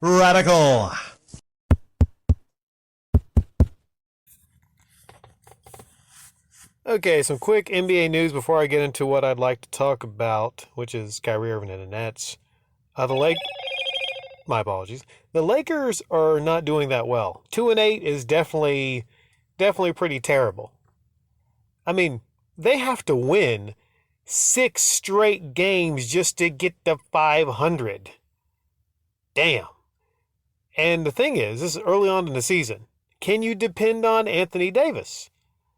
Radical. Okay, some quick NBA news before I get into what I'd like to talk about, which is Kyrie Irving and the Nets. The Lake, my apologies. The Lakers are not doing that well. 2-8 is definitely pretty terrible. I mean, they have to win 6 straight games just to get to 500. Damn. And the thing is, this is early on in the season. Can you depend on Anthony Davis?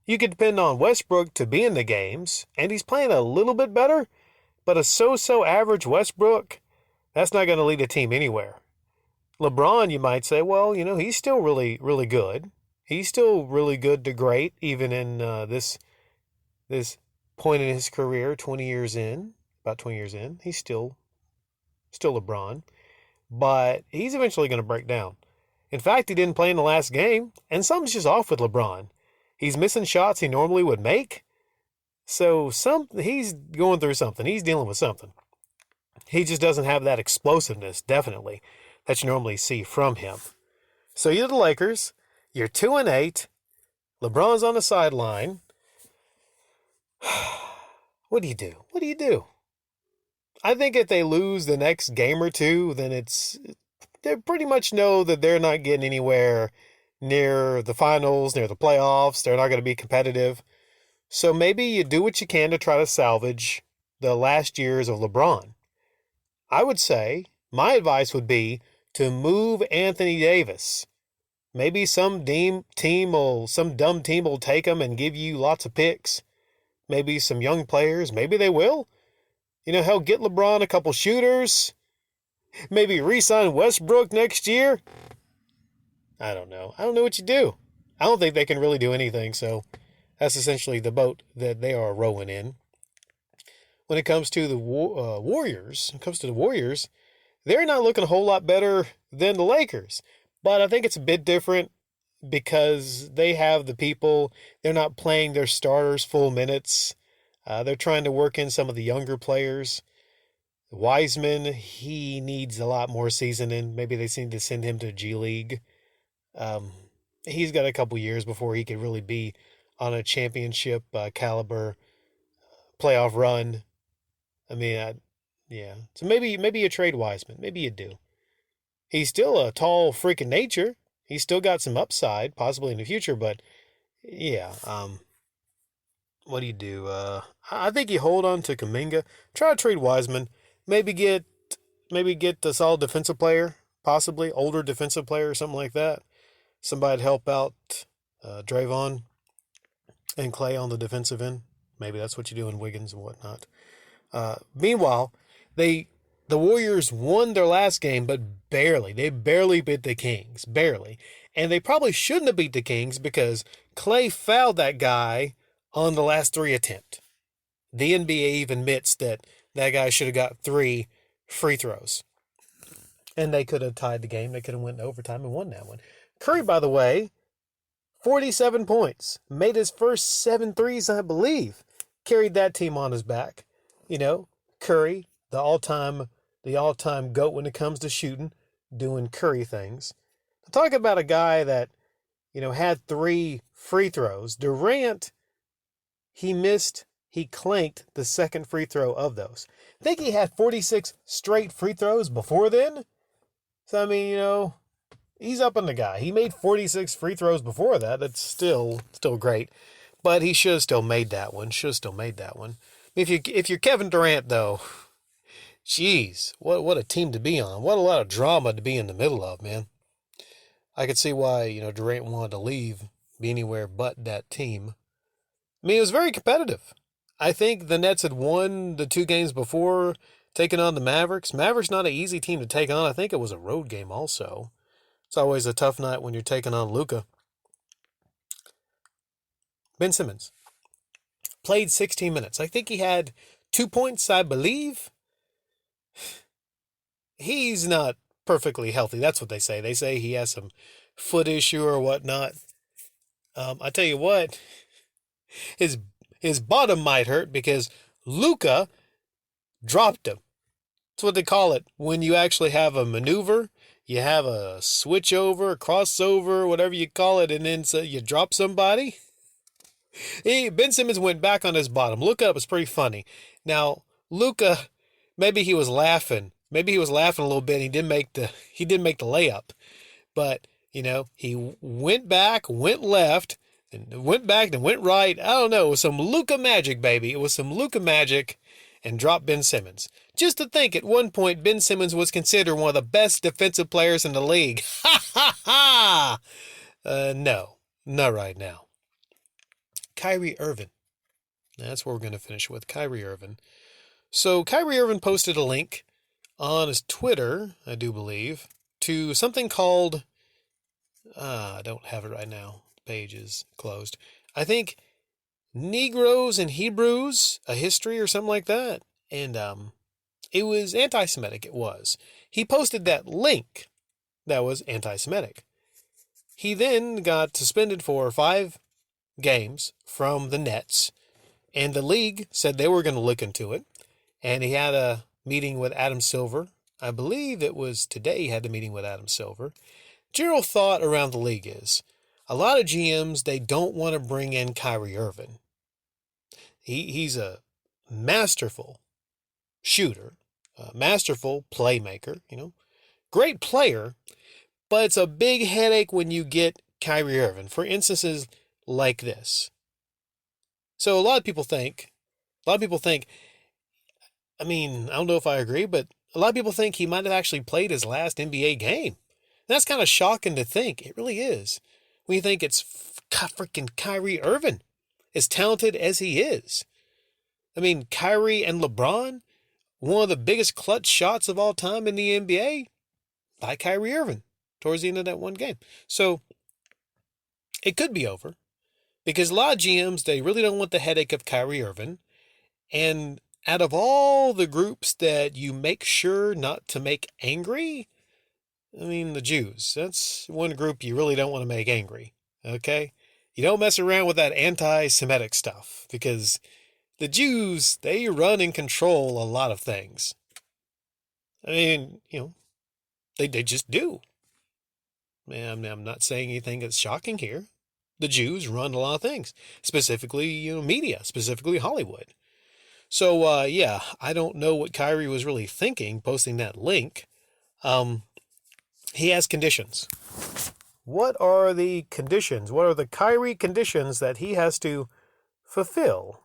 You could depend on Westbrook to be in the games, and he's playing a little bit better, but a so-so average Westbrook, that's not going to lead a team anywhere. LeBron, you might say, well, he's still really, really good. He's still really good to great, even in this point in his career, 20 years in, about 20 years in. He's still LeBron, but he's eventually going to break down. In fact, he didn't play in the last game, and something's just off with LeBron. He's missing shots he normally would make. So he's going through something. He's dealing with something. He just doesn't have that explosiveness, definitely, that you normally see from him. So you're the Lakers. You're 2-8. LeBron's on the sideline. What do you do? What do you do? I think if they lose the next game or two, then they pretty much know that they're not getting anywhere near the finals, near the playoffs. They're not going to be competitive. So maybe you do what you can to try to salvage the last years of LeBron. I would say my advice would be to move Anthony Davis. Maybe some dumb team will take him and give you lots of picks. Maybe some young players. Maybe they will. He'll get LeBron a couple shooters. Maybe re-sign Westbrook next year. I don't know. I don't know what you do. I don't think they can really do anything, so that's essentially the boat that they are rowing in. When it comes to the Warriors, they're not looking a whole lot better than the Lakers. But I think it's a bit different because they have the people. They're not playing their starters full minutes. They're trying to work in some of the younger players. Wiseman, he needs a lot more seasoning. Maybe they need to send him to G League. He's got a couple years before he could really be on a championship caliber playoff run. Yeah. So maybe you trade Wiseman. Maybe you do. He's still a tall freaking nature. He's still got some upside, possibly in the future. But yeah, what do you do? I think you hold on to Kuminga. Try to trade Wiseman. Maybe get a solid defensive player, possibly older defensive player or something like that. Somebody to help out Draymond and Clay on the defensive end. Maybe that's what you do in Wiggins and whatnot. Meanwhile, the Warriors won their last game, but barely. They barely beat the Kings. Barely. And they probably shouldn't have beat the Kings because Clay fouled that guy on the last 3 attempts. The NBA even admits that guy should have got 3 free throws. And they could have tied the game. They could have went to overtime and won that one. Curry, by the way, 47 points. Made his first 7 threes, I believe. Carried that team on his back. Curry, the all-time GOAT when it comes to shooting, doing Curry things. Talk about a guy that, had 3 free throws. Durant, he clanked the second free throw of those. I think he had 46 straight free throws before then. So, he's up on the guy. He made 46 free throws before that. That's still great. But he should have still made that one. If you're Kevin Durant, though, jeez, what a team to be on. What a lot of drama to be in the middle of, man. I could see why, Durant wanted to leave, be anywhere but that team. It was very competitive. I think the Nets had won the 2 games before taking on the Mavericks. Mavericks not an easy team to take on. I think it was a road game also. It's always a tough night when you're taking on Luka. Ben Simmons played 16 minutes. I think he had 2 points, I believe. He's not perfectly healthy. That's what they say. They say he has some foot issue or whatnot. I tell you what, his bottom might hurt because Luka dropped him. That's what they call it when you actually have a maneuver you have a switch over, crossover, whatever you call it, and then so you drop somebody. Ben Simmons went back on his bottom. Look up, it's pretty funny. Now, Luka, maybe he was laughing. Maybe he was laughing a little bit. He didn't make the layup. But, he went back, went left, and went back and went right. I don't know. It was some Luka magic, baby. It was some Luka magic, and dropped Ben Simmons. Just to think, at one point, Ben Simmons was considered one of the best defensive players in the league. Ha ha ha! No, not right now. Kyrie Irving. That's what we're going to finish with. Kyrie Irving. So Kyrie Irving posted a link on his Twitter, I do believe, to something called, I don't have it right now. The page is closed. I think Negroes and Hebrews, a history or something like that. And it was anti-Semitic, it was. He posted that link that was anti-Semitic. He then got suspended for 5 games from the Nets, and the league said they were going to look into it. And he had a meeting with Adam Silver. I believe it was today he had a meeting with Adam Silver. General thought around the league is, a lot of GMs, they don't want to bring in Kyrie Irving. He's a masterful shooter, a masterful playmaker, great player, but it's a big headache when you get Kyrie Irving, for instances like this. So a lot of people think, I don't know if I agree, but a lot of people think he might have actually played his last NBA game. That's kind of shocking to think. It really is. When you think it's freaking Kyrie Irving, as talented as he is. Kyrie and LeBron, one of the biggest clutch shots of all time in the NBA, by Kyrie Irving, towards the end of that one game. So, it could be over. Because a lot of GMs, they really don't want the headache of Kyrie Irving. And out of all the groups that you make sure not to make angry, the Jews. That's one group you really don't want to make angry. Okay? You don't mess around with that anti-Semitic stuff. Because the Jews, they run and control a lot of things. They just do. I'm not saying anything that's shocking here. The Jews run a lot of things, specifically, media, specifically Hollywood. So, I don't know what Kyrie was really thinking posting that link. He has conditions. What are the conditions? What are the Kyrie conditions that he has to fulfill?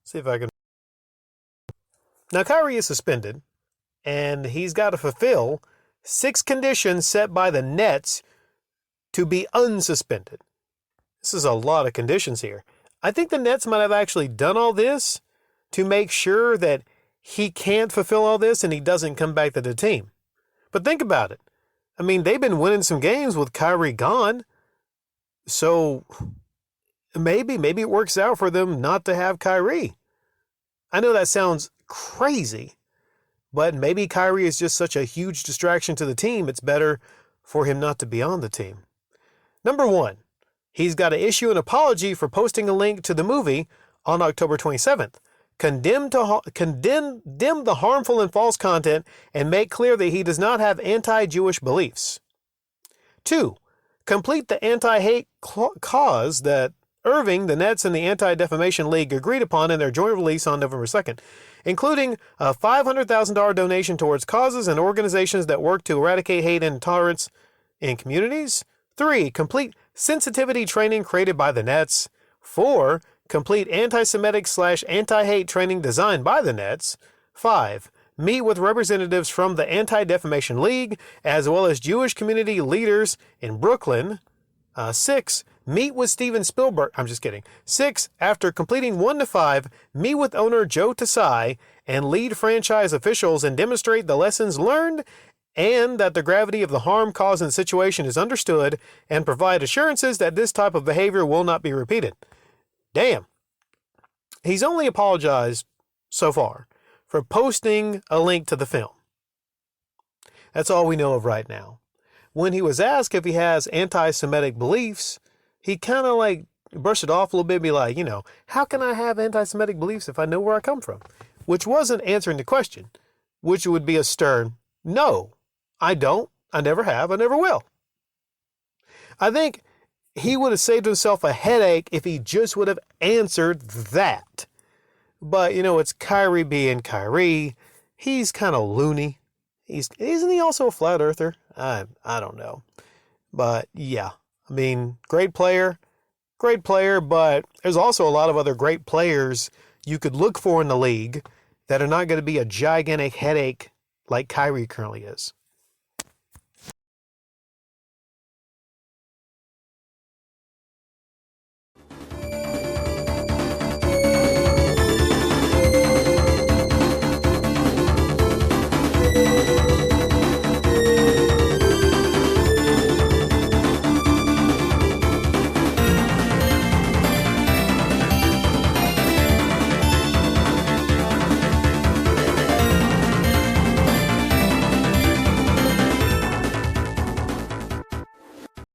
See if I can. Now, Kyrie is suspended, and he's got to fulfill 6 conditions set by the Nets to be unsuspended. This is a lot of conditions here. I think the Nets might have actually done all this to make sure that he can't fulfill all this and he doesn't come back to the team. But think about it. They've been winning some games with Kyrie gone. So maybe it works out for them not to have Kyrie. I know that sounds crazy, but maybe Kyrie is just such a huge distraction to the team, it's better for him not to be on the team. Number 1, he's got to issue an apology for posting a link to the movie on October 27th. Condemn the harmful and false content and make clear that he does not have anti-Jewish beliefs. 2, complete the anti-hate cause that Irving, the Nets, and the Anti-Defamation League agreed upon in their joint release on November 2nd, including a $500,000 donation towards causes and organizations that work to eradicate hate and intolerance in communities. 3, complete sensitivity training created by the Nets. 4, complete anti-Semitic/anti-hate training designed by the Nets. 5, meet with representatives from the Anti-Defamation League, as well as Jewish community leaders in Brooklyn. 6, meet with Steven Spielberg. I'm just kidding. 6, after completing 1 to 5, meet with owner Joe Tsai and lead franchise officials and demonstrate the lessons learned and that the gravity of the harm caused in the situation is understood and provide assurances that this type of behavior will not be repeated. Damn. He's only apologized so far for posting a link to the film. That's all we know of right now. When he was asked if he has anti-Semitic beliefs, he kind of brushed it off a little bit, be like, how can I have anti-Semitic beliefs if I know where I come from? Which wasn't answering the question, which would be a stern, no, I don't. I never have. I never will. I think he would have saved himself a headache if he just would have answered that. But, it's Kyrie being Kyrie. He's kind of loony. Isn't he also a flat earther? I don't know. But, yeah. I mean, great player, but there's also a lot of other great players you could look for in the league that are not going to be a gigantic headache like Kyrie currently is.